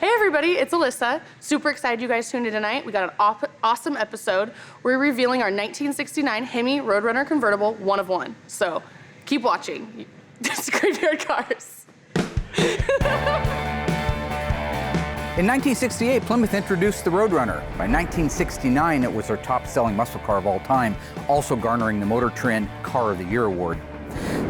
Hey everybody, it's Alyssa. Super excited you guys tuned in tonight. We got an awesome episode. We're revealing our 1969 Hemi Road Runner Convertible, one of one. So keep watching. It's Graveyard Cars. In 1968, Plymouth introduced the Road Runner. By 1969, it was their top-selling muscle car of all time, also garnering the Motor Trend Car of the Year award.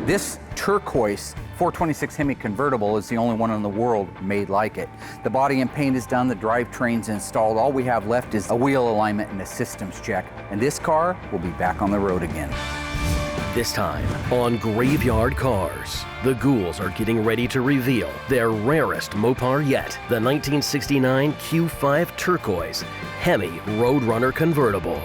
This turquoise 426 Hemi convertible is the only one in the world made like it. The body and paint is done, the drivetrain's installed. All we have left is a wheel alignment and a systems check. And this car will be back on the road again. This time on Graveyard Cars, the ghouls are getting ready to reveal their rarest Mopar yet, the 1969 Q5 Turquoise Hemi Road Runner Convertible.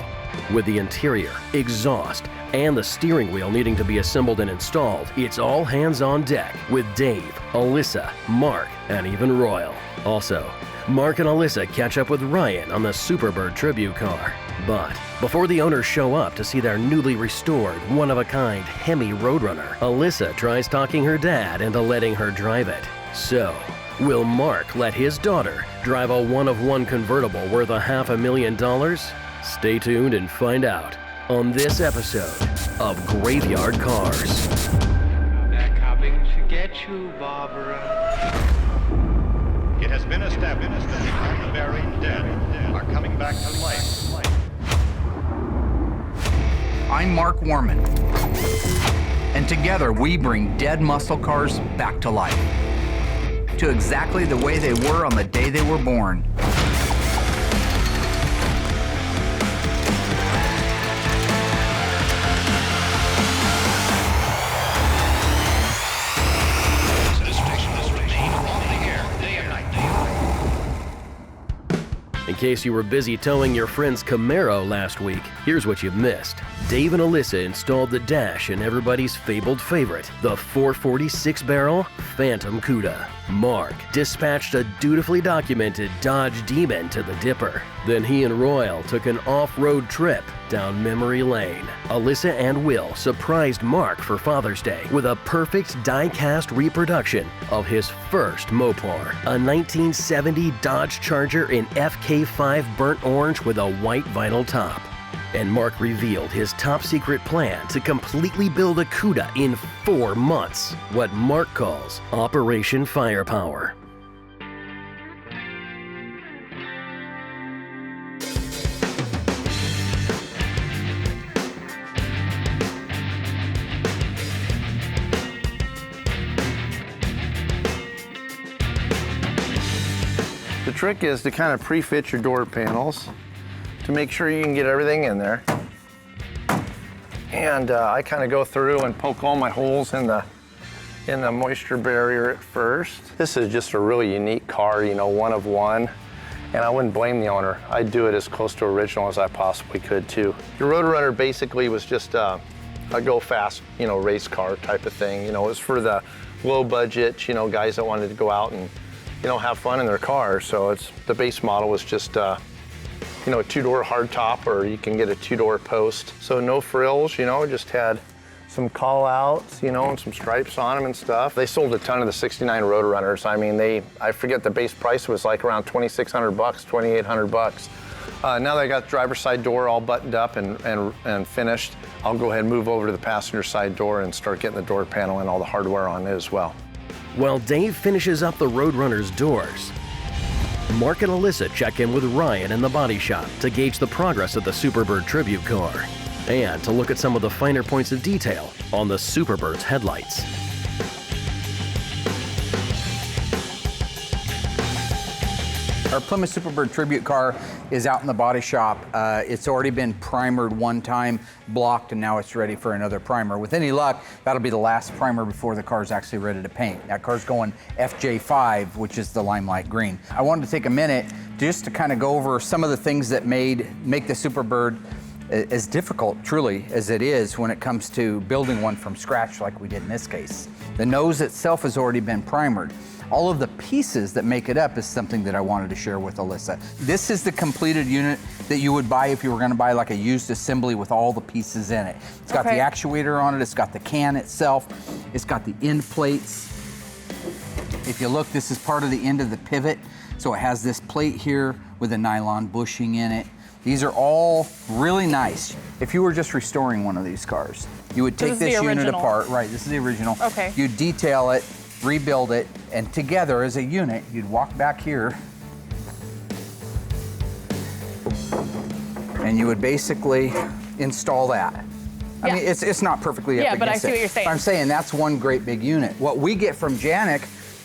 With the interior, exhaust, and the steering wheel needing to be assembled and installed, it's all hands on deck with Dave, Alyssa, Mark, and even Royal. Also, Mark and Alyssa catch up with Ryan on the Superbird tribute car. But before the owners show up to see their newly restored, one-of-a-kind Hemi Road Runner, Alyssa tries talking her dad into letting her drive it. So, will Mark let his daughter drive a one-of-one convertible worth $500,000? Stay tuned and find out on this episode of Graveyard Cars. They're coming to get you, Barbara. It has been established that the buried dead are coming back to life. I'm Mark Warman, and together we bring dead muscle cars back to life, to exactly the way they were on the day they were born. In case you were busy towing your friend's Camaro last week, here's what you've missed. Dave and Alyssa installed the dash in everybody's fabled favorite, the 446-barrel Phantom Cuda. Mark dispatched a dutifully documented Dodge Demon to the Dipper. Then he and Royal took an off-road trip down memory lane. Alyssa and Will surprised Mark for Father's Day with a perfect die-cast reproduction of his first Mopar, a 1970 Dodge Charger in FK5 burnt orange with a white vinyl top. And Mark revealed his top-secret plan to completely build a Cuda in 4 months, what Mark calls Operation Firepower. The trick is to kind of pre-fit your door panels to make sure you can get everything in there. And I kind of go through and poke all my holes in the moisture barrier at first. This is just a really unique car, you know, one of one. And I wouldn't blame the owner. I'd do it as close to original as I possibly could too. The Road Runner basically was just a go fast, you know, race car type of thing. You know, it was for the low budget, you know, guys that wanted to go out and, you know, have fun in their car. So the base model was just, you know, a 2-door hardtop, or you can get a 2-door post. So no frills, you know, just had some call outs, you know, and some stripes on them and stuff. They sold a ton of the 69 Road Runners. I mean, I forget the base price was like around $2,600, $2,800. Now that I got the driver's side door all buttoned up and finished, I'll go ahead and move over to the passenger side door and start getting the door panel and all the hardware on it as well. While Dave finishes up the Road Runner's doors, Mark and Alyssa check in with Ryan in the body shop to gauge the progress of the Superbird tribute car and to look at some of the finer points of detail on the Superbird's headlights. Our Plymouth Superbird tribute car is out in the body shop. It's already been primered one time, blocked, and now it's ready for another primer. With any luck, that'll be the last primer before the car's actually ready to paint. That car's going FJ5, which is the limelight green. I wanted to take a minute just to kind of go over some of the things that make the Superbird as difficult, truly, as it is when it comes to building one from scratch like we did in this case. The nose itself has already been primered. All of the pieces that make it up is something that I wanted to share with Alyssa. This is the completed unit that you would buy if you were gonna buy like a used assembly with all the pieces in it. It's got the actuator on it, it's got the can itself, it's got the end plates, If you look, this is part of the end of the pivot. So it has this plate here with a nylon bushing in it. These are all really nice. If you were just restoring one of these cars, you would take this unit apart. Right, this is the original. Okay. You'd detail it, rebuild it, and together as a unit, you'd walk back here and you would basically install that. I mean, it's not perfectly up against it. Yeah, but I see what you're saying. I'm saying that's one great big unit. What we get from Janik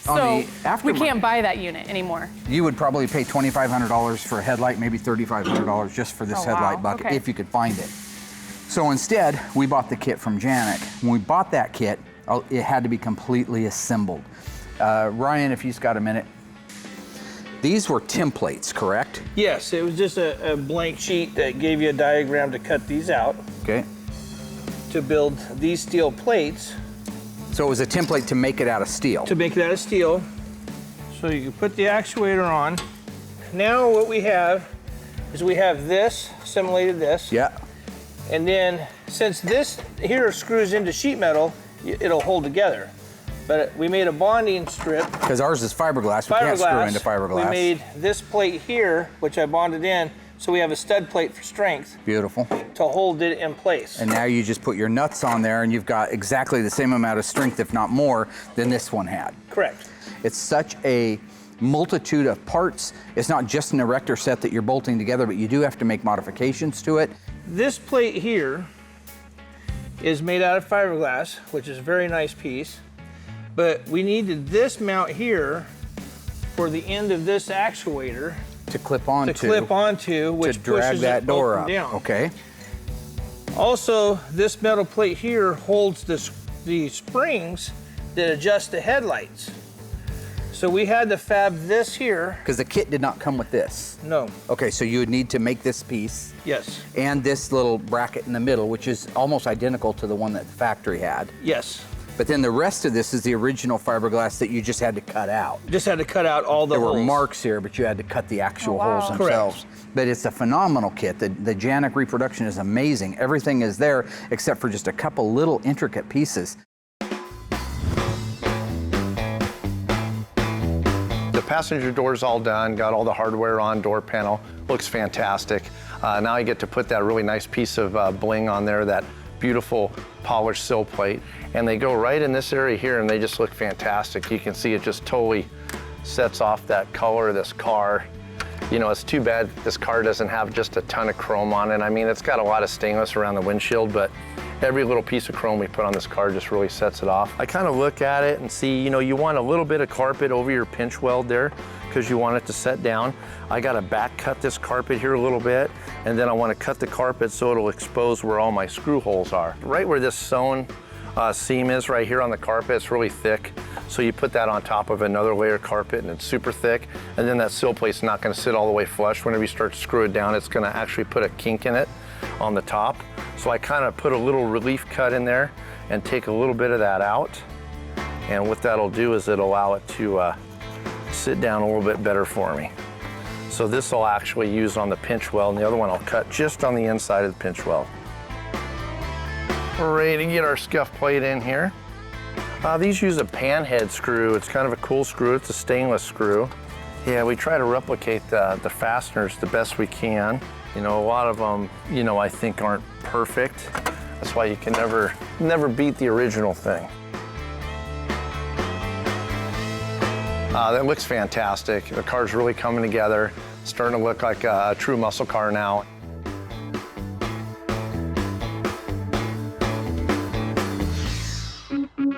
on the aftermarket, we can't buy that unit anymore. you would probably pay $2,500 for a headlight, maybe $3,500 just for this headlight bucket, if you could find it. So instead, we bought the kit from Janik. When we bought that kit, it had to be completely assembled. Ryan, if you've got a minute. These were templates, correct? Yes, it was just a blank sheet that gave you a diagram to cut these out Okay. to build these steel plates So it was a template to make it out of steel. to make it out of steel. So you can put the actuator on. Now what we have is we have this, simulated this. Yeah. And then since this here screws into sheet metal, it'll hold together. But we made a bonding strip. Because ours is fiberglass. We can't screw into fiberglass. We made this plate here, which I bonded in, so we have a stud plate for strength Beautiful. to hold it in place. And now you just put your nuts on there and you've got exactly the same amount of strength, if not more, than this one had. Correct. It's such a multitude of parts. It's not just an erector set that you're bolting together, but you do have to make modifications to it. This plate here is made out of fiberglass, which is a very nice piece. But we needed this mount here for the end of this actuator To clip onto. which to drag pushes that it door up up. and down. Okay. Also, this metal plate here holds the springs that adjust the headlights. So we had to fab this here. Because the kit did not come with this. No. Okay, so you would need to make this piece Yes. and this little bracket in the middle, which is almost identical to the one that the factory had. Yes. But then the rest of this is the original fiberglass that you just had to cut out. Just had to cut out all the There holes. were marks here, but you had to cut the actual wow. holes Correct. themselves. But it's a phenomenal kit. The Janik reproduction is amazing. Everything is there except for just a couple little intricate pieces. The passenger door's all done, got all the hardware on, door panel, looks fantastic. Now I get to put that really nice piece of bling on there, that beautiful polished sill plate. And they go right in this area here and they just look fantastic. You can see it just totally sets off that color of this car. You know, it's too bad this car doesn't have just a ton of chrome on it. I mean, it's got a lot of stainless around the windshield, but every little piece of chrome we put on this car just really sets it off. I kind of look at it and see, you know, you want a little bit of carpet over your pinch weld there because you want it to set down. I got to back cut this carpet here a little bit, and then I want to cut the carpet so it'll expose where all my screw holes are. Right where this sewn seam is right here on the carpet, it's really thick. So you put that on top of another layer of carpet and it's super thick. And then that sill plate's not gonna sit all the way flush. Whenever you start to screw it down, it's gonna actually put a kink in it on the top. So I kind of put a little relief cut in there and take a little bit of that out. And what that'll do is it'll allow it to sit down a little bit better for me. So this will actually use on the pinch weld, and the other one I'll cut just on the inside of the pinch weld. We're ready to get our scuff plate in here. These use a pan head screw. It's kind of a cool screw. It's a stainless screw. Yeah, we try to replicate the fasteners the best we can. You know, a lot of them, you know, I think aren't perfect. That's why you can never beat the original thing. That looks fantastic. The car's really coming together. It's starting to look like a true muscle car now.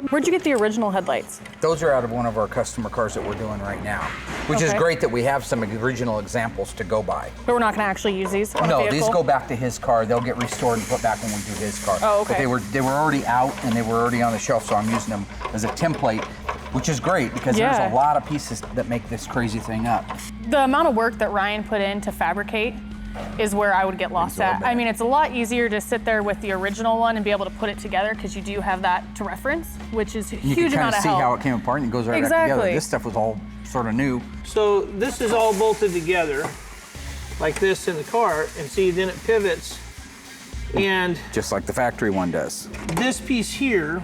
Where'd you get the original headlights? Those are out of one of our customer cars that we're doing right now, which is Okay. great that we have some original examples to go by. But we're not gonna actually use these on a No, vehicle? these go back to his car. They'll get restored and put back when we do his car. Oh, okay. But they were already out and they were already on the shelf, so I'm using them as a template, which is great because Yeah. there's a lot of pieces that make this crazy thing up. The amount of work that Ryan put in to fabricate is where I would get lost at. I mean, it's a lot easier to sit there with the original one and be able to put it together because you do have that to reference, which is a You huge can kind amount of of see help. how it came apart and it goes right back together. Exactly. This stuff was all sort of new. So this is all bolted together like this in the car, and see, then it pivots. And Just like the factory one does. this piece here,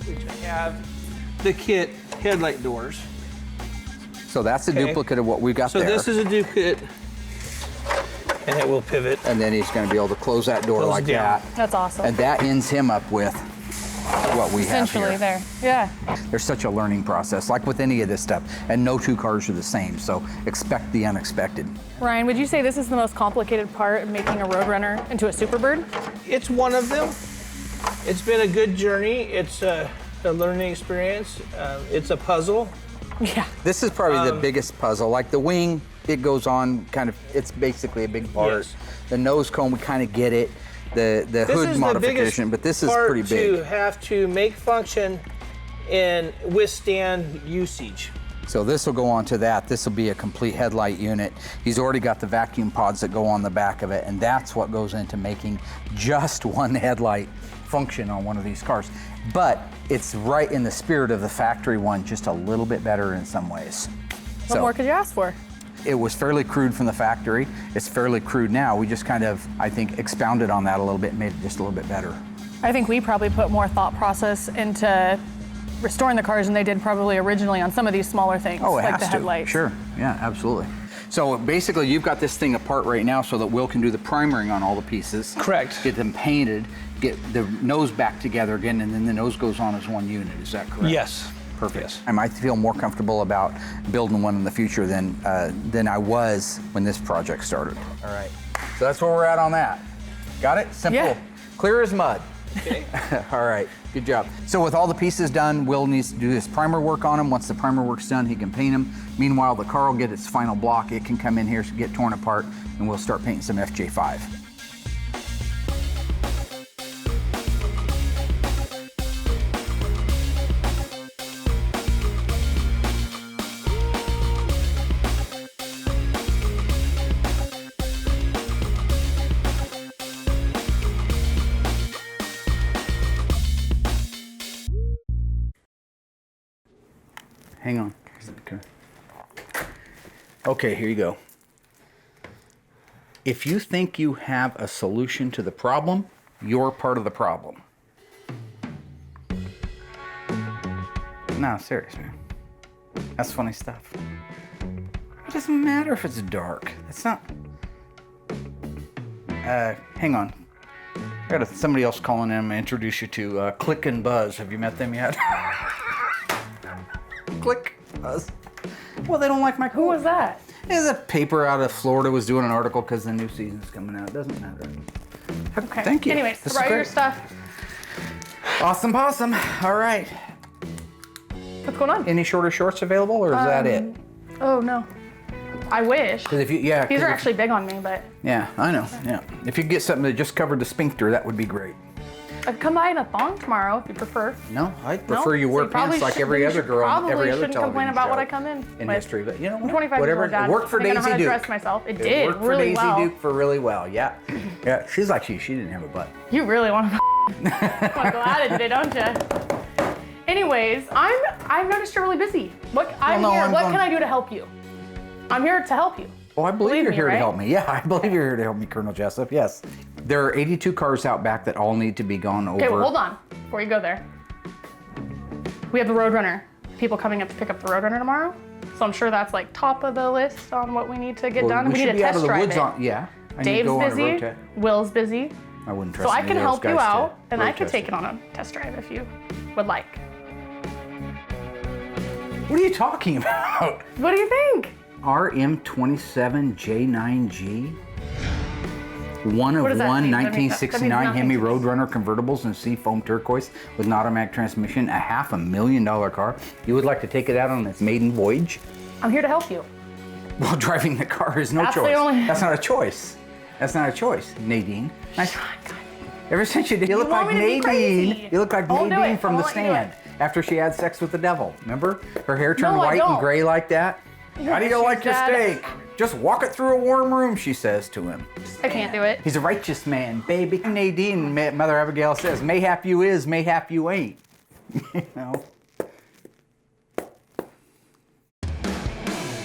which I have the kit headlight doors. So that's a Okay. duplicate of what we've got So there. this is a duplicate, and it will pivot. And then he's going to be able to close that door Close like down. that. That's awesome. And that ends him up with what we have Essentially here. there. Yeah. There's such a learning process, like with any of this stuff, and no two cars are the same, so expect the unexpected. Ryan, would you say this is the most complicated part of making a Roadrunner into a Superbird? It's one of them. It's been a good journey. It's a learning experience. It's a puzzle. Yeah. This is probably the biggest puzzle. Like the wing, it goes on kind of, it's basically a big part. Yes. The nose cone, we kind of get it. The This hood is modification, the but this is part pretty big. to have to make function and withstand usage. So this will go on to that. This will be a complete headlight unit. He's already got the vacuum pods that go on the back of it, and that's what goes into making just one headlight function on one of these cars. But it's right in the spirit of the factory one, just a little bit better in some ways. What more could you ask for? It was fairly crude from the factory. It's fairly crude now. We just kind of, I think, expounded on that a little bit, made it just a little bit better. I think we probably put more thought process into restoring the cars than they did probably originally on some of these smaller things, Oh, it like has the to. headlights. Sure, yeah, absolutely. So basically, you've got this thing apart right now so that Will can do the primering on all the pieces. Correct. Get them painted, get the nose back together again, and then the nose goes on as one unit. Is that correct? Yes. Perfect. Yes. I might feel more comfortable about building one in the future than I was when this project started. All right. So that's where we're at on that. Got it? Simple. Yeah. Clear as mud. Okay. All right. Good job. So with all the pieces done, Will needs to do his primer work on them. Once the primer work's done, he can paint them. Meanwhile, the car will get its final block. It can come in here, get torn apart, and we'll start painting some FJ5. Hang on. Okay, here you go. If you think you have a solution to the problem, you're part of the problem. No, serious, man. That's funny stuff. It doesn't matter if it's dark. It's not. Hang on. I got somebody else calling in. I'm gonna introduce you to Click and Buzz. Have you met them yet? Click, Buzz. Well, they don't like my. Who was that? There's a paper out of Florida was doing an article because the new season's coming out. It doesn't matter. Okay. Thank you. Anyways, This is write your great. stuff. Awesome possum. All right. What's going on? Any shorter shorts available, or is that it? Oh no. I wish. 'Cause if you, yeah. These 'cause are if- actually big on me, but Yeah, I know. Yeah. If you could get something that just covered the sphincter, that would be great. I could come by in a thong tomorrow if you prefer. No, I No? prefer you So wear probably pants like should- every you other should- girl on every probably other shouldn't television complain about what show I come in with. history. But you know I'm what? 25 Whatever. years old, Dad. It worked for I think I know Daisy how to Duke. dress myself. It did worked really for Daisy well. Duke for really well. Yeah. Yeah. She's like she didn't have a butt. You really want to go at it today, don't you? Anyways, I've noticed you're really busy. What I'm no, here. I'm What going- can I do to help you? I'm here to help you. Oh, I believe Believe you're me, here to right? help me. Yeah, I believe you're here to help me, Colonel Jessup. Yes. There are 82 cars out back that all need to be gone over. Okay, well, hold on before you go there. We have the Roadrunner. People coming up to pick up the Roadrunner tomorrow. So I'm sure that's like top of the list on what we need to get Well, done. We should need to be out test of the drive woods it. on. Yeah. I need to Dave's go on a road busy. test. Will's busy. I wouldn't trust So I any can of those help you guys to out, and road I could test take it on a test drive if you would like. What are you talking about? What do you think? RM27J9G? One of What does that one mean? That means 1969 nothing Hemi to me. Road Runner Convertibles in seafoam turquoise with an automatic transmission, a $500,000 car. You would like to take it out on its maiden voyage? I'm here to help you. Well, driving the car is no That's the choice. only- That's not a choice. That's not a choice, Nadine. Nice. Ever since you did, you look want like me to be Nadine. crazy. You look like I'll do Nadine it. from I'll The let you do Stand after she had sex with the devil. Remember? Her hair turned No, I white and don't. gray like that. How do you like your Dad. steak? Just walk it through a warm room, she says to him. I can't do it. He's a righteous man, baby. Nadine, Mother Abigail says, mayhap you is, mayhap you ain't. You know?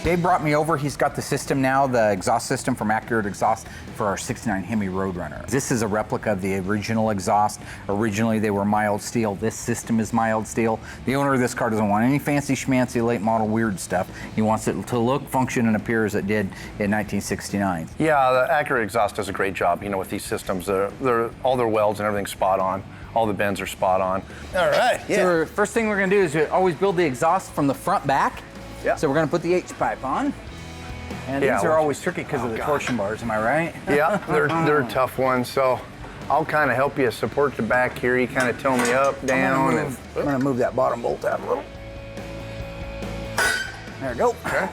Dave brought me over. He's got the system now, the exhaust system from Accurate Exhaust for our 69 Hemi Road Runner. This is a replica of the original exhaust. Originally, they were mild steel. This system is mild steel. The owner of this car doesn't want any fancy schmancy late model weird stuff. He wants it to look, function, and appear as it did in 1969. Yeah, the Accurate Exhaust does a great job, with these systems. All their welds and everything's spot on. All the bends are spot on. All right, yeah. So first thing we're gonna do is always build the exhaust from the front back. Yeah. So we're gonna put the H-pipe on. And these are always tricky because of the torsion bars, am I right? Yeah, they're tough ones, so I'll kind of help you support the back here. You kind of tell me up, down, I'm gonna move that bottom bolt out a little. There we go. Okay.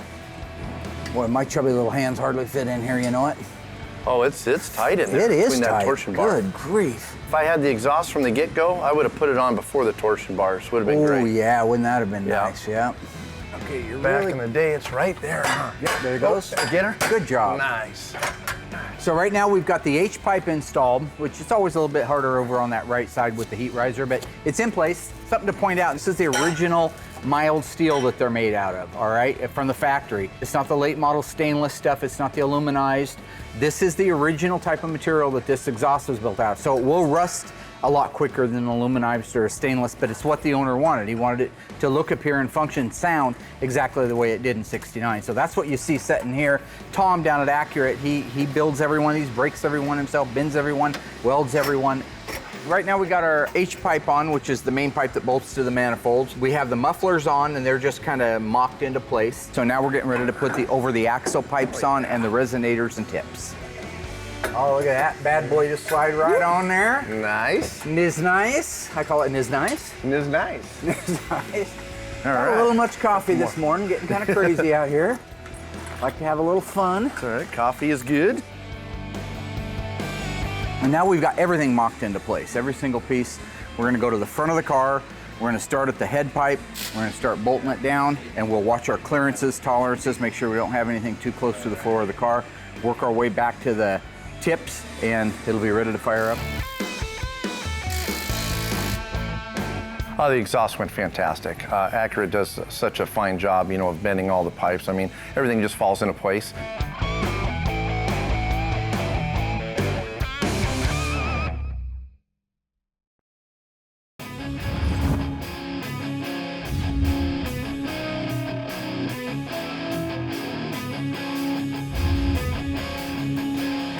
Boy, my chubby little hands hardly fit in here, you know it? Oh, it's tight in there. It is between tight. That torsion bar. Good grief. If I had the exhaust from the get-go, I would have put it on before the torsion bars. Would have been great. Oh yeah, wouldn't that have been Yeah. nice? Yeah. Okay, you're Back really... in the day, it's right there, huh? Yep, there it goes. Get her? Good job. Nice. So right now we've got the H-pipe installed, which is always a little bit harder over on that right side with the heat riser, but it's in place. Something to point out, this is the original mild steel that they're made out of, all right, from the factory. It's not the late model stainless stuff, it's not the aluminized. This is the original type of material that this exhaust was built out of. So it will rust a lot quicker than aluminized or stainless, but it's what the owner wanted. He wanted it to look, appear, and function, sound exactly the way it did in '69. So that's what you see sitting here. Tom down at Accurate, he builds every one of these, breaks every one himself, bends every one, welds every one. Right now we got our H-pipe on, which is the main pipe that bolts to the manifolds. We have the mufflers on and they're just kind of mocked into place. So now we're getting ready to put the over the axle pipes on and the resonators and tips. Oh, look at that bad boy just slide right on there. Nice. Niz nice. I call it niz nice. It's nice. Niz nice. All Got right. a little much coffee this morning, getting kind of crazy out here. Like to have a little fun. All right, coffee is good. And now we've got everything mocked into place, every single piece. We're gonna go to the front of the car. We're gonna start at the head pipe. We're gonna start bolting it down and we'll watch our clearances, tolerances, make sure we don't have anything too close to the floor of the car. Work our way back to the tips and it'll be ready to fire up. Oh, the exhaust went fantastic. Accurate does such a fine job, of bending all the pipes. I mean, everything just falls into place.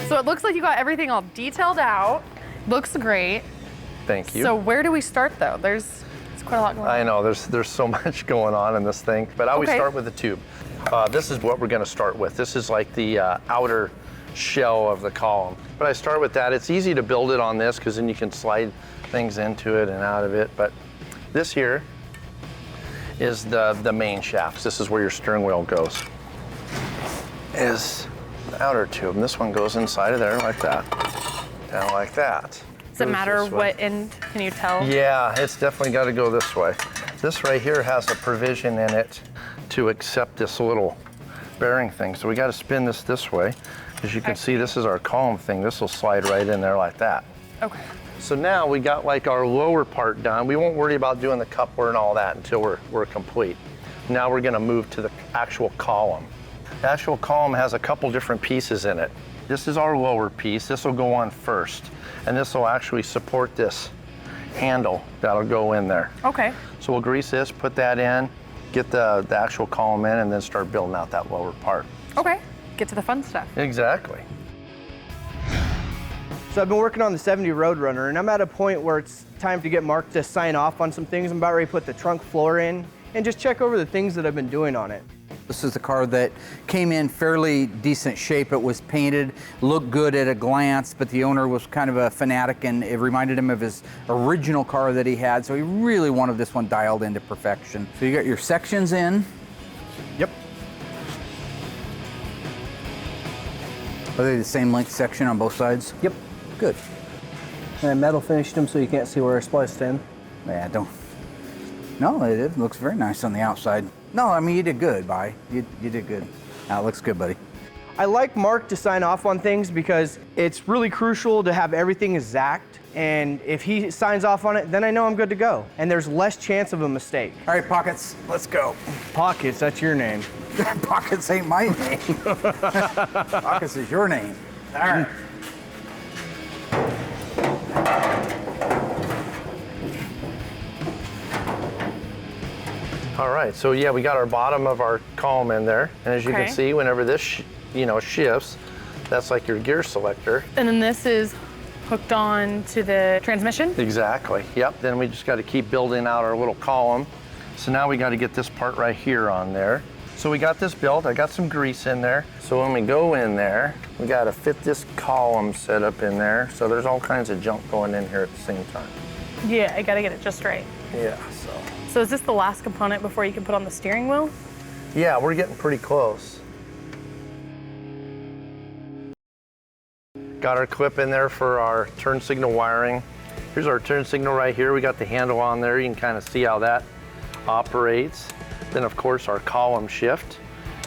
So it looks like you got everything all detailed out. Looks great. Thank you. So where do we start though? There's quite a lot going on. I know, there's so much going on in this thing, but I always Okay. start with the tube. This is what we're gonna start with. This is like the outer shell of the column. But I start with that. It's easy to build it on this because then you can slide things into it and out of it. But this here is the main shaft. This is where your steering wheel goes. Is the outer tube. And this one goes inside of there like that, down like that. Does it matter what end? Can you tell? Yeah, it's definitely got to go this way. This right here has a provision in it to accept this little bearing thing. So we got to spin this way. As you can see, this is our column thing. This will slide right in there like that. Okay. So now we got like our lower part done. We won't worry about doing the coupler and all that until we're complete. Now we're going to move to the actual column. The actual column has a couple different pieces in it. This is our lower piece. This will go on first. And this will actually support this handle that'll go in there. Okay. So we'll grease this, put that in, get the actual column in, and then start building out that lower part. Okay. Get to the fun stuff. Exactly. So I've been working on the 70 Road Runner, and I'm at a point where it's time to get Mark to sign off on some things. I'm about ready to put the trunk floor in and just check over the things that I've been doing on it. This is a car that came in fairly decent shape. It was painted, looked good at a glance, but the owner was kind of a fanatic and it reminded him of his original car that he had, so he really wanted this one dialed into perfection. So you got your sections in. Yep. Are they the same length section on both sides? Yep. Good. And I metal finished them so you can't see where I spliced in. Yeah, don't. No, it looks very nice on the outside. No, I mean, you did good, Vi. You did good. That looks good, buddy. I like Mark to sign off on things because it's really crucial to have everything exact. And if he signs off on it, then I know I'm good to go. And there's less chance of a mistake. All right, Pockets, let's go. Pockets, that's your name. Pockets ain't my name. Pockets is your name. All right. All right, so yeah, we got our bottom of our column in there. And as you can see, whenever this, shifts, that's like your gear selector. And then this is hooked on to the transmission? Exactly, yep. Then we just got to keep building out our little column. So now we got to get this part right here on there. So we got this built, I got some grease in there. So when we go in there, we got to fit this column set up in there. So there's all kinds of junk going in here at the same time. Yeah, I gotta get it just right. Yeah, So is this the last component before you can put on the steering wheel? Yeah, we're getting pretty close. Got our clip in there for our turn signal wiring. Here's our turn signal right here. We got the handle on there. You can kind of see how that operates. Then of course our column shift.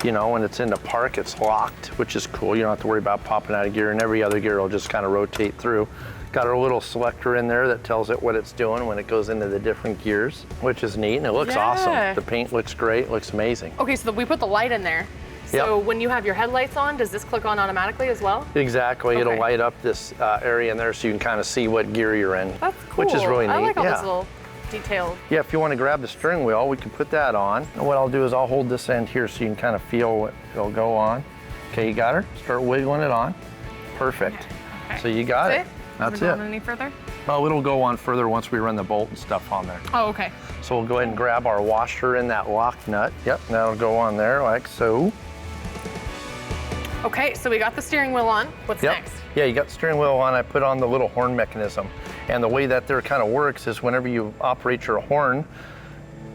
When it's into park, it's locked, which is cool. You don't have to worry about popping out of gear, and every other gear will just kind of rotate through. Got our little selector in there that tells it what it's doing when it goes into the different gears, which is neat, and it looks awesome. The paint looks great, looks amazing. Okay, so we put the light in there. So when you have your headlights on, does this click on automatically as well? Exactly, it'll light up this area in there so you can kind of see what gear you're in. That's cool. Which is really neat. I like all this little detail. Yeah, if you want to grab the steering wheel, we can put that on. And what I'll do is I'll hold this end here so you can kind of feel what it'll go on. Okay, you got her? Start wiggling it on. Perfect. Okay. So you got it. That's it. On any further? Oh, it'll go on further once we run the bolt and stuff on there. Oh, okay. So we'll go ahead and grab our washer in that lock nut. Yep, that'll go on there like so. Okay, so we got the steering wheel on. What's next? Yeah, you got the steering wheel on. I put on the little horn mechanism. And the way that there kind of works is whenever you operate your horn,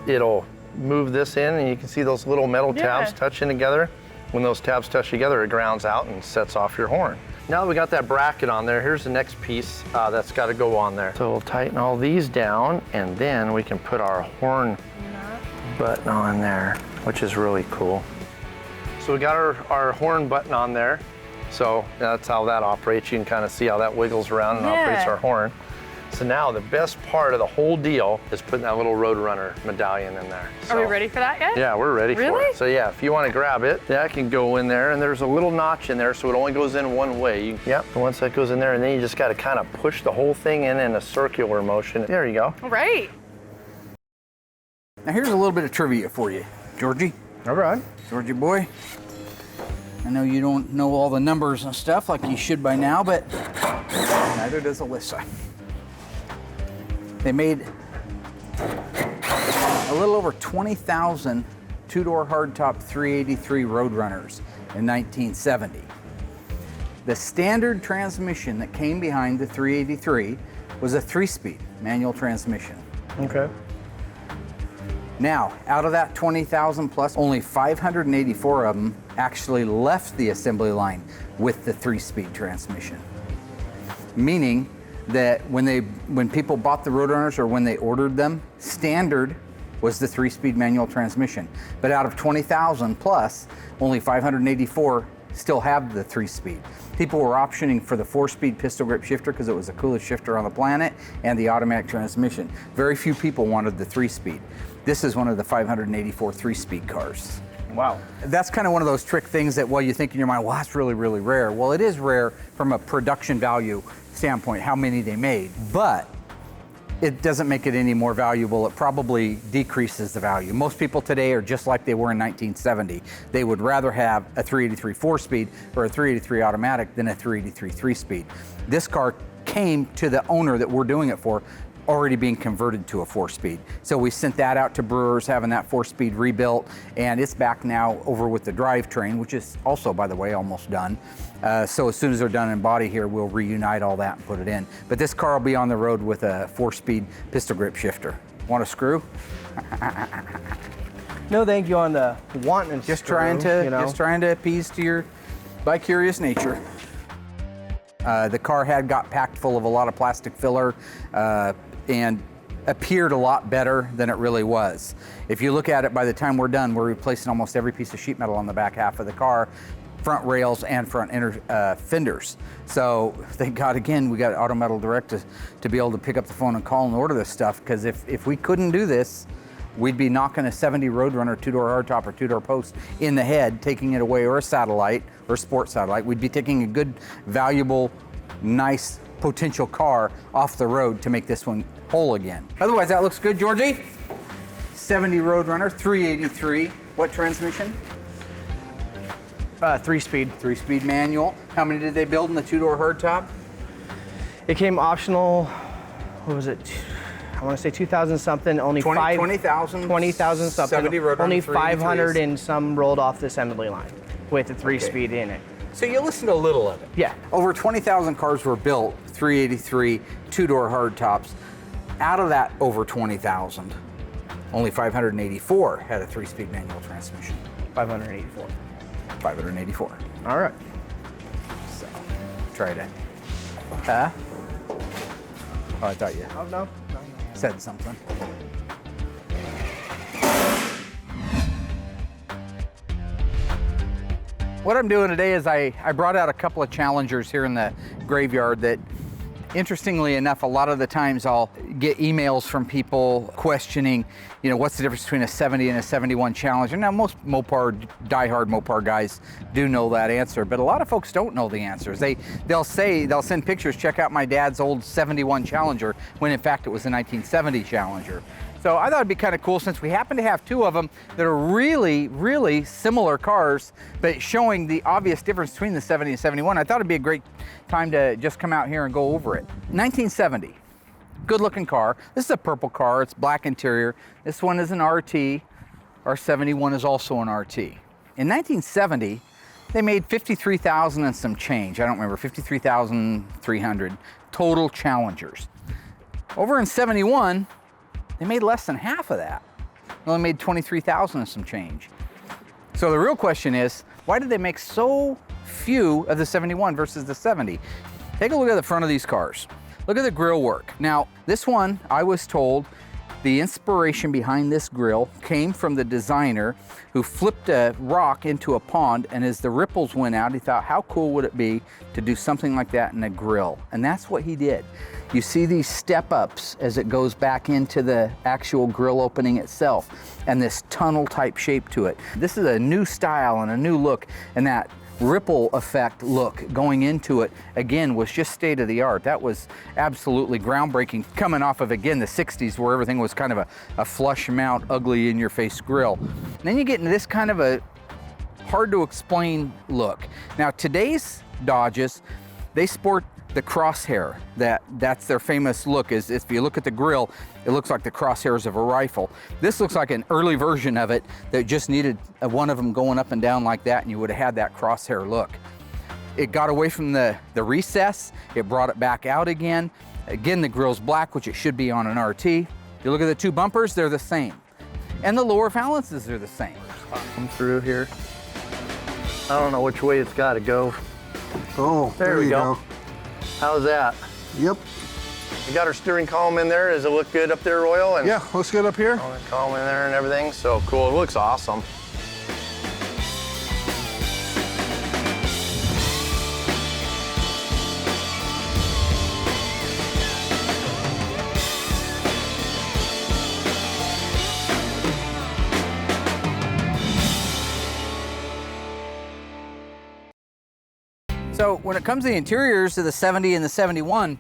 it'll move this in and you can see those little metal tabs touching together. When those tabs touch together, it grounds out and sets off your horn. Now that we got that bracket on there, here's the next piece that's got to go on there. So we'll tighten all these down and then we can put our horn button on there, which is really cool. So we got our horn button on there. So that's how that operates. You can kind of see how that wiggles around and operates our horn. So now the best part of the whole deal is putting that little Road Runner medallion in there. So, are we ready for that yet? Yeah, we're ready for it. So yeah, if you want to grab it, that can go in there, and there's a little notch in there, so it only goes in one way. Yep, once that goes in there, and then you just got to kind of push the whole thing in a circular motion. There you go. All right. Now here's a little bit of trivia for you, Georgie. All right. Georgie boy. I know you don't know all the numbers and stuff like you should by now, but neither does Alyssa. They made a little over 20,000 two-door hardtop 383 Road Runners in 1970. The standard transmission that came behind the 383 was a 3-speed manual transmission. Okay. Now, out of that 20,000 plus, only 584 of them actually left the assembly line with the 3-speed transmission. Meaning that when people bought the Road Runners or when they ordered them, standard was the 3-speed manual transmission. But out of 20,000 plus, only 584 still have the 3-speed. People were optioning for the 4-speed pistol grip shifter because it was the coolest shifter on the planet, and the automatic transmission. Very few people wanted the 3-speed. This is one of the 584 3-speed cars. Wow. That's kind of one of those trick things that, well, you think in your mind, well, that's really, really rare. Well, it is rare from a production value standpoint, how many they made, but it doesn't make it any more valuable. It probably decreases the value. Most people today are just like they were in 1970. They would rather have a 383 4-speed or a 383 automatic than a 383 3-speed. This car came to the owner that we're doing it for already being converted to a 4-speed. So we sent that out to brewers, having that 4-speed rebuilt, and it's back now over with the drivetrain, which is also, by the way, almost done. So as soon as they're done in body here, we'll reunite all that and put it in. But this car will be on the road with a 4-speed pistol grip shifter. Want a screw? No, thank you on the wanting to. Just trying to appease to your bi-curious nature. The car got packed full of a lot of plastic filler and appeared a lot better than it really was. If you look at it, by the time we're done, we're replacing almost every piece of sheet metal on the back half of the car. front rails and front fenders. So thank God, again, we got Auto Metal Direct to be able to pick up the phone and call and order this stuff, because if we couldn't do this, we'd be knocking a 70 Road Runner 2-door hardtop or 2-door post in the head, taking it away, or a satellite, or sport satellite. We'd be taking a good, valuable, nice, potential car off the road to make this one whole again. Otherwise, that looks good, Georgie. 70 Road Runner, 383. What transmission? 3-speed. 3-speed manual. How many did they build in the 2-door hardtop? It came optional, what was it? I want to say 2000 something, only 20,000 something. 70 Road Runner, only 383s. 500 and some rolled off the assembly line with the 3-speed in it. So you listened to a little of it. Yeah. Over 20,000 cars were built, 383 2-door hardtops. Out of that over 20,000, only 584 had a 3-speed manual transmission. 584. 584. All right. So, try it. Huh? Oh, I thought you No. said something. What I'm doing today is I brought out a couple of Challengers here in the graveyard that, interestingly enough, a lot of the times I'll get emails from people questioning, you know, what's the difference between a 70 and a 71 Challenger. Now, most Mopar, diehard Mopar guys do know that answer, but a lot of folks don't know the answers. They'll send pictures, check out my dad's old 71 Challenger, when in fact it was a 1970 Challenger. So I thought it'd be kind of cool, since we happen to have two of them that are really, really similar cars, but showing the obvious difference between the 70 and 71. I thought it'd be a great time to just come out here and go over it. 1970, good looking car. This is a purple car, it's black interior. This one is an RT. Our 71 is also an RT. In 1970, they made 53,000 and some change. I don't remember, 53,300 total Challengers. Over in 71, they made less than half of that. They only made 23,000 and some change. So the real question is, why did they make so few of the 71 versus the 70? Take a look at the front of these cars. Look at the grille work. Now, this one, I was told, the inspiration behind this grille came from the designer who flipped a rock into a pond, and as the ripples went out, he thought, how cool would it be to do something like that in a grille? And that's what he did. You see these step-ups as it goes back into the actual grille opening itself, and this tunnel type shape to it. This is a new style and a new look, and that ripple effect look going into it, again, was just state of the art. That was absolutely groundbreaking, coming off of, again, the 60s, where everything was kind of a flush mount, ugly in your face grille. And then you get into this kind of a hard to explain look. Now, today's Dodges, they sport the crosshair. That's their famous look, is if you look at the grille, it looks like the crosshairs of a rifle. This looks like an early version of it that just needed one of them going up and down like that, and you would have had that crosshair look. It got away from the recess, it brought it back out again. Again, the grille's black, which it should be on an RT. You look at the two bumpers, they're the same. And the lower valances are the same. Come through here. I don't know which way it's got to go. Oh, There we you go. How's that? Yep. We got our steering column in there. Does it look good up there, Royal? And Yeah, let's get up here. column in there and everything. So cool. It looks awesome. So when it comes to the interiors of the 70 and the 71,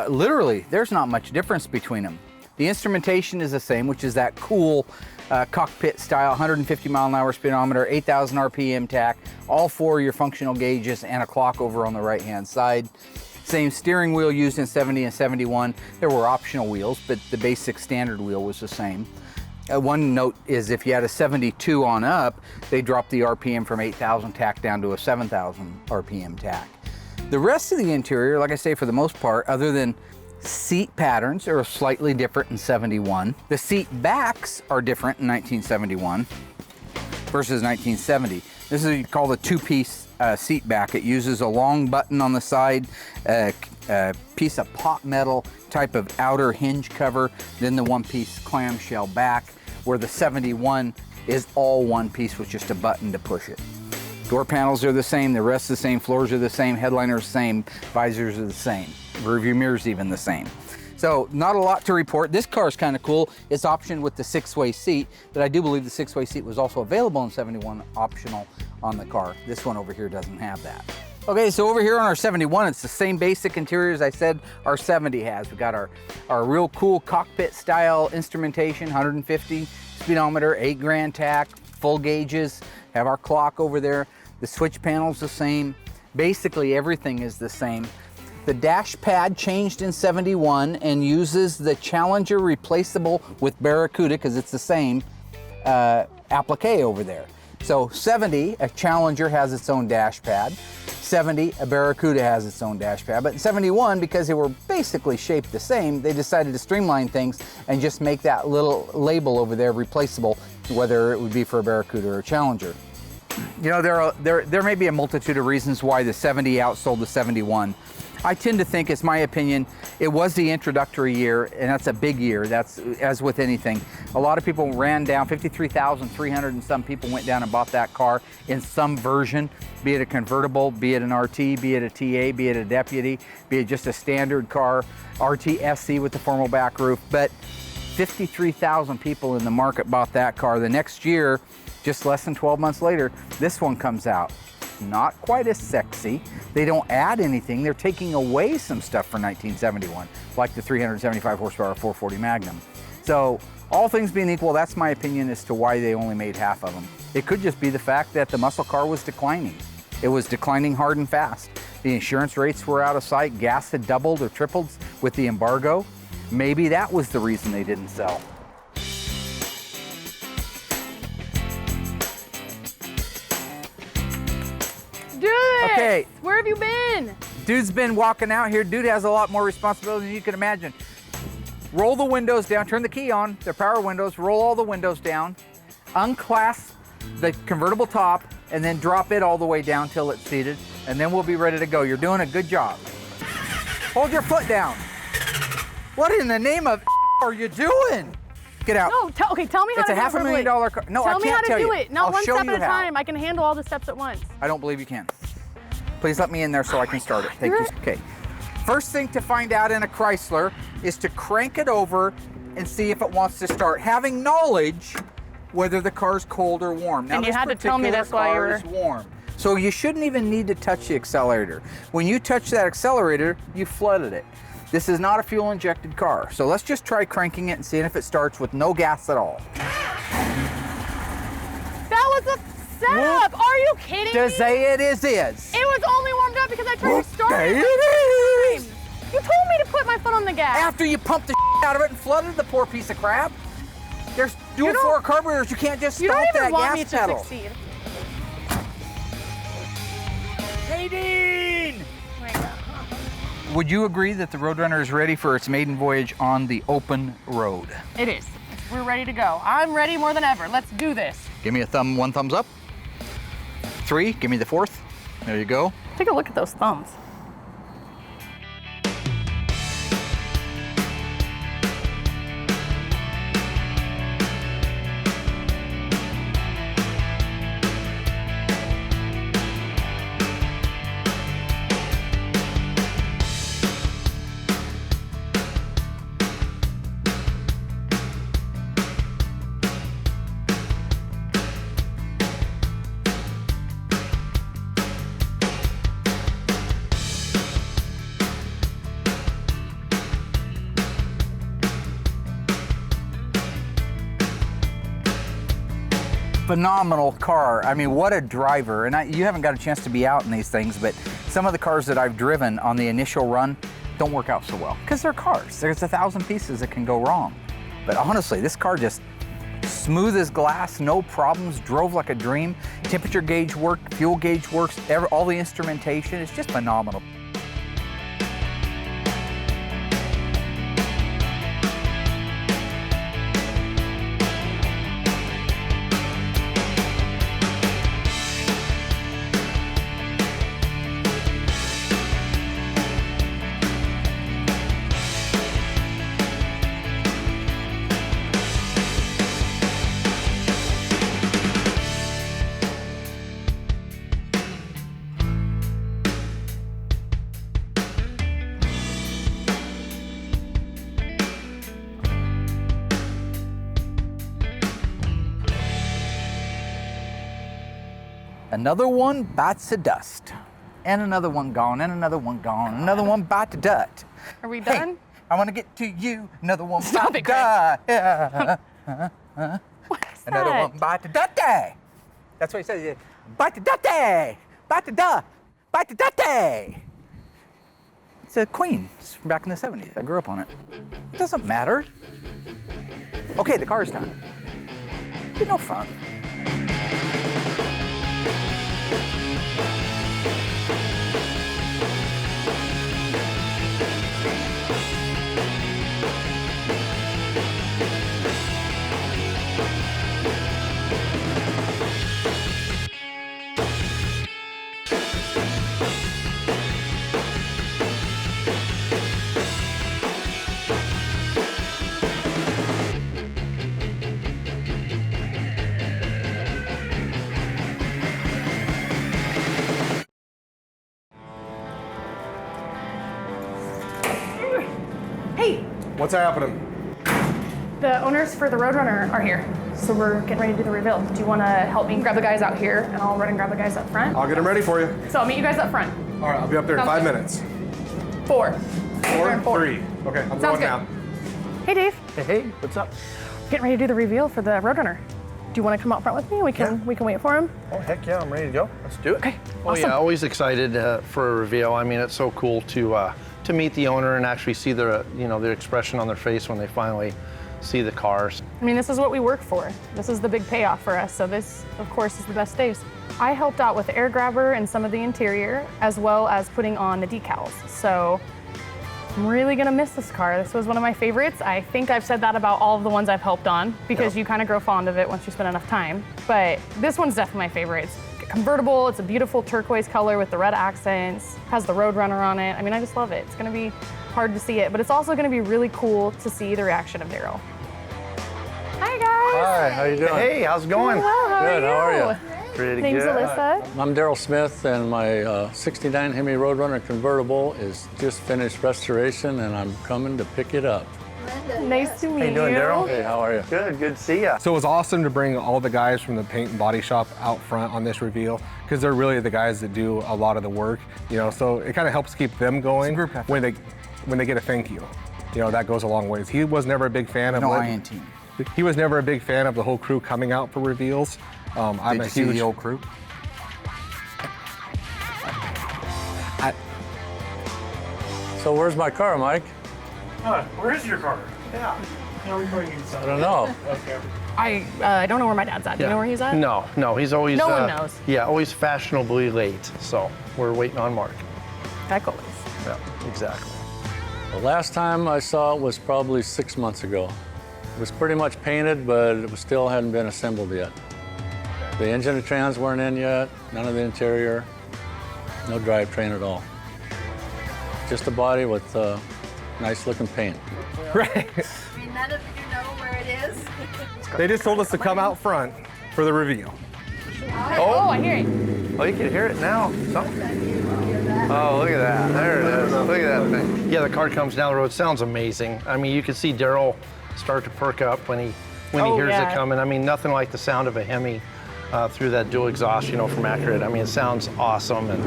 literally, there's not much difference between them. The instrumentation is the same, which is that cool cockpit style, 150 mile an hour speedometer, 8,000 RPM tach, all four of your functional gauges, and a clock over on the right-hand side. Same steering wheel used in 70 and 71. There were optional wheels, but the basic standard wheel was the same. One note is if you had a 72 on up, they dropped the RPM from 8,000 tach down to a 7,000 RPM tach. The rest of the interior, like I say, for the most part, other than seat patterns, are slightly different in 71. The seat backs are different in 1971 versus 1970. This is what you call the two-piece seat back. It uses a long button on the side, a piece of pot metal type of outer hinge cover, then the one-piece clamshell back, where the 71 is all one piece with just a button to push it. Door panels are the same, the rest are the same, floors are the same, headliners the same, visors are the same, rear view mirrors even the same. So not a lot to report. This car is kind of cool. It's optioned with the 6-way seat, but I do believe the 6-way seat was also available in 71, optional on the car. This one over here doesn't have that. Okay, so over here on our 71, it's the same basic interior as I said our 70 has. We got our real cool cockpit style instrumentation, 150 speedometer, 8 grand tach, full gauges, have our clock over there. The switch panel's the same. Basically everything is the same. The dash pad changed in 71 and uses the Challenger replaceable with Barracuda, because it's the same applique over there. So 70, a Challenger has its own dash pad. 70, a Barracuda has its own dash pad. But in 71, because they were basically shaped the same, they decided to streamline things and just make that little label over there replaceable, whether it would be for a Barracuda or a Challenger. You know, there may be a multitude of reasons why the 70 outsold the 71. I tend to think, it's my opinion, it was the introductory year, and that's a big year. That's as with anything. A lot of people ran down, 53,300 and some people went down and bought that car in some version, be it a convertible, be it an RT, be it a TA, be it a Deputy, be it just a standard car, RT SC with the formal back roof. But 53,000 people in the market bought that car. The next year, just less than 12 months later, this one comes out. Not quite as sexy. They don't add anything. They're taking away some stuff for 1971, like the 375 horsepower 440 Magnum. So all things being equal, that's my opinion as to why they only made half of them. It could just be the fact that the muscle car was declining. It was declining hard and fast. The insurance rates were out of sight. Gas had doubled or tripled with the embargo. Maybe that was the reason they didn't sell. Dude, okay. Where have you been? Dude's been walking out here. Dude has a lot more responsibility than you can imagine. Roll the windows down, turn the key on, they're power windows, roll all the windows down, unclasp the convertible top, and then drop it all the way down till it's seated, and then we'll be ready to go. You're doing a good job. Hold your foot down. What in the name of are you doing? Get out. No, tell me how it's to a do it. $500,000 car. No, tell I me how can't to tell do you. it. Not I'll one show step you at a how. time. I can handle all the steps at once. I don't believe you can. Please let me in there so I can start it. Thank you. Okay. First thing to find out in a Chrysler is to crank it over and see if it wants to start, having knowledge whether the car's cold or warm. Now, And you had to tell me this while you were... is warm. So you shouldn't even need to touch the accelerator. When you touch that accelerator, you flooded it. This is not a fuel injected car. So let's just try cranking it and seeing if it starts with no gas at all. That was a setup. Whoop. Are you kidding To me? say it is. It was only warmed up because I tried to start Okay, it. it is. You told me to put my foot on the gas. After you pumped the out of it and flooded the poor piece of crap. There's dual four carburetors. You can't just You don't stomp even that want me gas to pedal. succeed. Hey, Dean! Oh my God. Would you agree that the Road Runner is ready for its maiden voyage on the open road? It is. We're ready to go. I'm ready more than ever. Let's do this. Give me a one thumbs up. 3, give me the 4th. There you go. Take a look at those thumbs. Phenomenal car. I mean, what a driver. And you haven't got a chance to be out in these things, but some of the cars that I've driven on the initial run don't work out so well because they're cars. There's 1,000 pieces that can go wrong. But honestly, this car just smooth as glass, no problems, drove like a dream. Temperature gauge worked, fuel gauge works, all the instrumentation. It's just phenomenal. Another one bites the dust. And another one gone, and another one gone. Another one bite the dust. Are we Hey, done? I want to get to you. Another one Stop bite it, the dust. Yeah. What is Another that? one bite the dust. That's what he says. Bite the dust. Bite the dust. Bite the dust. It's a Queen. It's from back in the 70s. I grew up on it. It doesn't matter. Okay, the car's done. It's no fun. Hey, What's happening? the owners for the Road Runner are here. So we're getting ready to do the reveal. Do you want to help me grab the guys out here and I'll run and grab the guys up front? I'll get them ready for you. So I'll meet you guys up front. All right, I'll be up there in Sounds 5 good. minutes. 4. Four? 3. Okay, I'm Sounds going good. now. Hey Dave, Hey, what's up? getting ready to do the reveal for the Road Runner. Do you want to come out front with me? We can wait for him. Oh, heck yeah, I'm ready to go. Let's do it. Okay. Oh Awesome. yeah, always excited for a reveal. I mean, it's so cool to meet the owner and actually see their their expression on their face when they finally see the cars. I mean, this is what we work for. This is the big payoff for us. So this, of course, is the best days. I helped out with the air grabber and some of the interior, as well as putting on the decals. So I'm really gonna miss this car. This was one of my favorites. I think I've said that about all of the ones I've helped on because you kind of grow fond of it once you spend enough time. But this one's definitely my favorite. It's convertible. It's a beautiful turquoise color with the red accents. Has the Road Runner on it. I mean, I just love it. It's gonna be hard to see it, but it's also gonna be really cool to see the reaction of Daryl. Hi guys. Hi, how you doing? Hey, how's it going? Well, how Good, are how are you? you? Pretty Name's good. Alyssa. I'm Daryl Smith, and my 69 Hemi Road Runner Convertible is just finished restoration, and I'm coming to pick it up. Nice to meet How you doing, Daryl? Hey, how are you? Good to see ya. So it was awesome to bring all the guys from the paint and body shop out front on this reveal because they're really the guys that do a lot of the work, so it kind of helps keep them going group effort. when they get a thank you. That goes a long ways. He was never a big fan of No INT. He was never a big fan of the whole crew coming out for reveals. I'm Did a you see huge the old crew? So where's my car, Mike? Where is your car? I don't know. I don't know where my dad's at. Do you know where he's at? No, he's always No one knows. Yeah, always fashionably late. So we're waiting on Mark. Heck always. Yeah, exactly. The last time I saw it was probably 6 months ago. It was pretty much painted, but it still hadn't been assembled yet. The engine and trans weren't in yet, none of the interior, no drivetrain at all. Just a body with nice looking paint. Right. I mean, none of you know where it is. They just told us to come out front for the reveal. Oh, I hear it. Oh, you can hear it now. Oh, look at that. There it is. Look at that thing. Yeah, the car comes down the road. Sounds amazing. I mean, you can see Daryl start to perk up when he hears it coming. I mean, nothing like the sound of a Hemi through that dual exhaust, from Accurate. I mean, it sounds awesome. And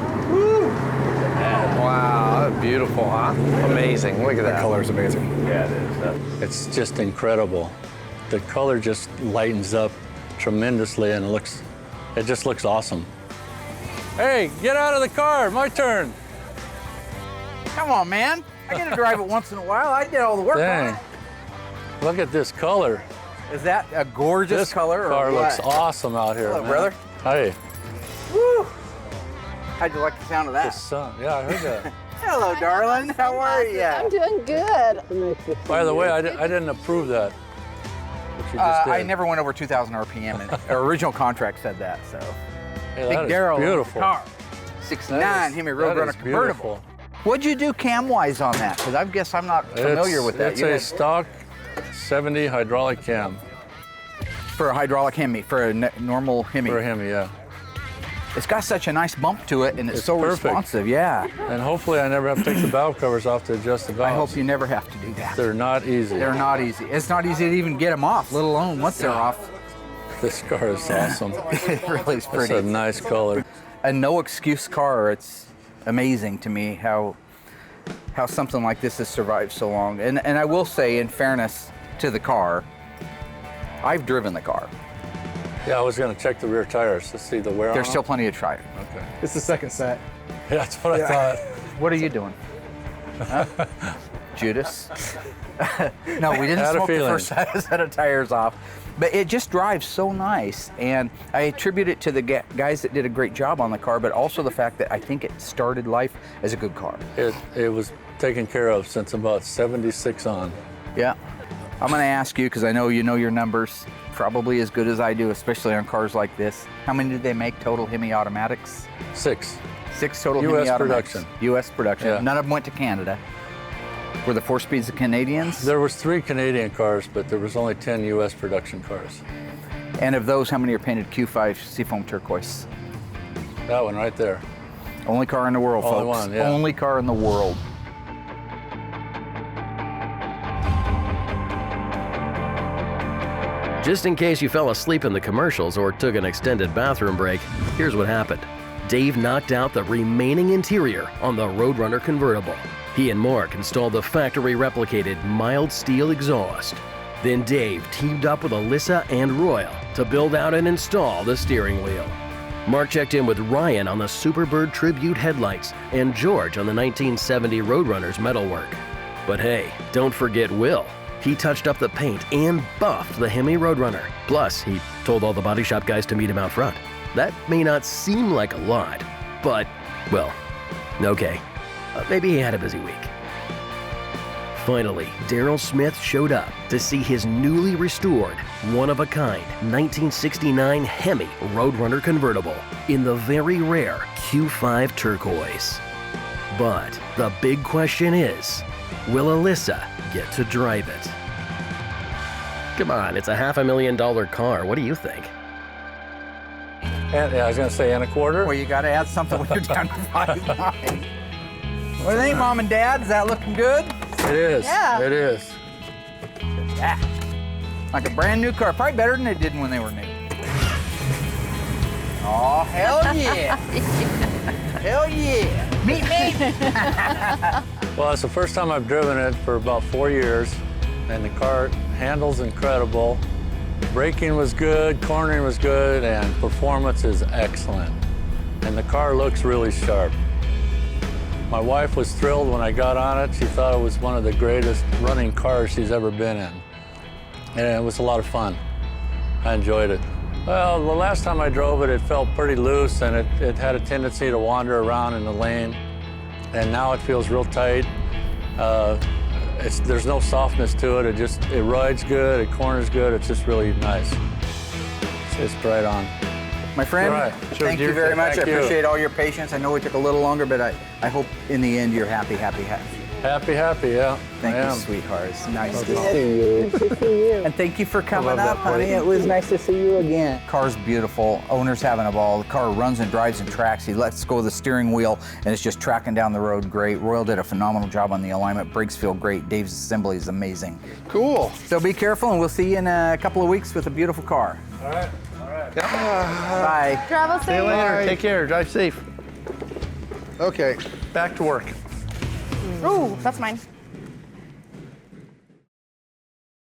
wow, that's beautiful, huh? Amazing. Look at that. The color's amazing. Yeah, it is. It's just incredible. The color just lightens up tremendously, and it just looks awesome. Hey, get out of the car, my turn. Come on, man. I get to drive it once in a while. I did all the work on Dang. it. Look at this color. Is that a gorgeous This color? car or looks what? awesome out here, Hello, man. brother. Hey. Woo! How'd you like the sound of The that? sun. Yeah, I heard that. Hello, darling. How are you? I'm doing good. By the way, I didn't approve that. What you just did. I never went over 2,000 RPM, and our original contract said that. So, Hey, Big that is Daryl, beautiful. car, 69 Hemi Road Runner Convertible. Beautiful. What'd you do cam-wise on that? Because I guess I'm not familiar with that. It's You a had- stock 70 hydraulic cam for a hydraulic Hemi, for a normal Hemi. for him, yeah. It's got such a nice bump to it, and it's so perfect. responsive. Yeah. And hopefully I never have to take the valve covers off to adjust the valves. I hope you never have to do that. They're not easy. They're not easy. It's not easy to even get them off, let alone once they're off. This car is awesome. It really is pretty. It's a nice color. A no excuse car. It's amazing to me how something like this has survived so long. And I will say, in fairness to the car, I've driven the car. Yeah, I was going to check the rear tires to see the wear on There's them. still plenty of tire. Okay. It's the second set. Yeah, that's what I thought. What are you doing? Huh? Judas? No, we didn't Had a smoke the feeling. first set of tires off. But it just drives so nice. And I attribute it to the guys that did a great job on the car, but also the fact that I think it started life as a good car. It was taken care of since about 76 on. Yeah. I'm going to ask you, because I know you know your numbers probably as good as I do, especially on cars like this. How many did they make total Hemi automatics? 6. 6 total US Hemi automatics. production. U.S. production. Yeah. None of them went to Canada. Were the 4 speeds the Canadians? There was 3 Canadian cars, but there was only 10 U.S. production cars. And of those, how many are painted Q5 Seafoam Turquoise? That one right there. Only car in the world, Only folks. one, yeah. Only car in the world. Just in case you fell asleep in the commercials or took an extended bathroom break, here's what happened. Dave knocked out the remaining interior on the Road Runner Convertible. He and Mark installed the factory-replicated mild steel exhaust. Then Dave teamed up with Alyssa and Royal to build out and install the steering wheel. Mark checked in with Ryan on the Superbird Tribute headlights and George on the 1970 Roadrunner's metalwork. But hey, don't forget Will. He touched up the paint and buffed the Hemi Road Runner. Plus, he told all the body shop guys to meet him out front. That may not seem like a lot, but, well, okay. Maybe he had a busy week. Finally, Daryl Smith showed up to see his newly restored, one-of-a-kind 1969 Hemi Road Runner Convertible in the very rare Q5 turquoise. But the big question is, will Alyssa get to drive it? Come on, it's a $500,000 car. What do you think? And, yeah, I was going to say, and a quarter. Well, you got to add something when you're down to 5.9. What do you think, Mom and Dad? Is that looking good? It is. Yeah. It is. Yeah. Like a brand new car. Probably better than they did when they were new. Oh, hell yeah. Hell yeah. Meet me. Well, it's the first time I've driven it for about 4 years, and the car handles incredible. Braking was good, cornering was good, and performance is excellent. And the car looks really sharp. My wife was thrilled when I got on it. She thought it was one of the greatest running cars she's ever been in. And it was a lot of fun. I enjoyed it. Well, the last time I drove it, it felt pretty loose, and it had a tendency to wander around in the lane. And now it feels real tight. There's no softness to it. It rides good, it corners good. It's just really nice. It's right on. My friend, All right. Sure, thank you dear. very much. Thank I you. appreciate all your patience. I know it took a little longer, but I hope in the end you're happy, happy, happy. Happy, yeah. Thank I you, am. sweetheart. It's nice to see you. Good to see you. And thank you for coming that up, honey. buddy. It was nice to see you again. Car's beautiful. Owner's having a ball. The car runs and drives and tracks. He lets go of the steering wheel, and it's just tracking down the road great. Royal did a phenomenal job on the alignment. Brakes feel great. Dave's assembly is amazing. Cool. So be careful, and we'll see you in a couple of weeks with a beautiful car. All right. Bye. Travel See you safe. later. Take care. Drive safe. Okay. Back to work. Ooh, that's mine.